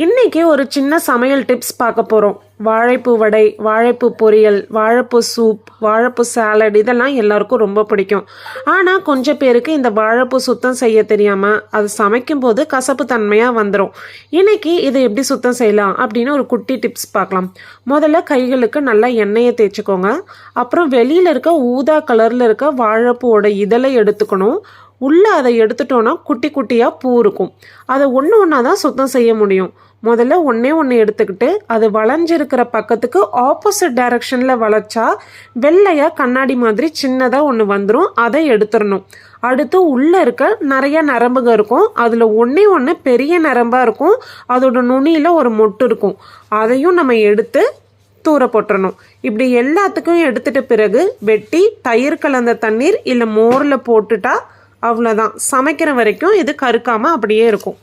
இன்றைக்கி ஒரு சின்ன சமையல் டிப்ஸ் பார்க்க போகிறோம். வாழைப்பூ வடை, வாழைப்பூ பொரியல், வாழைப்பூ சூப், வாழைப்பூ சாலட் இதெல்லாம் எல்லாருக்கும் ரொம்ப பிடிக்கும். ஆனால் கொஞ்சம் பேருக்கு இந்த வாழைப்பூ சுத்தம் செய்ய தெரியாமல் அது சமைக்கும்போது கசப்பு தன்மையாக வந்துடும். இன்றைக்கி இதை எப்படி சுத்தம் செய்யலாம் அப்படின்னு ஒரு குட்டி டிப்ஸ் பார்க்கலாம். முதல்ல கைகளுக்கு நல்லா எண்ணெயை தேய்ச்சிக்கோங்க. அப்புறம் வெளியில் இருக்க ஊதா கலரில் இருக்க வாழைப்பூவோட இதழை எடுத்துக்கணும். உள்ளே அதை எடுத்துட்டோன்னா குட்டி குட்டியாக பூ இருக்கும். அதை ஒன்று ஒன்றா தான் சுத்தம் செய்ய முடியும். முதல்ல ஒன்று எடுத்துக்கிட்டு அது வளைஞ்சிருக்கிற பக்கத்துக்கு ஆப்போசிட் டைரக்ஷனில் வளைச்சா வெள்ளையாக கண்ணாடி மாதிரி சின்னதாக ஒன்று வந்துடும். அதை எடுத்துடணும். அடுத்து உள்ளே இருக்க நிறைய நரம்புகள் இருக்கும். அதில் ஒன்று பெரிய நரம்பாக இருக்கும். அதோட நுனியில் ஒரு மொட்டு இருக்கும். அதையும் நம்ம எடுத்து தூர போட்டுறணும். இப்படி எல்லாத்துக்கும் எடுத்துட்ட பிறகு வெட்டி தயிர் கலந்த தண்ணீர் இல்லை மோரில் போட்டுட்டா அவ்வளோதான். சமைக்கிற வரைக்கும் இது கருக்காமல் அப்படியே இருக்கும்.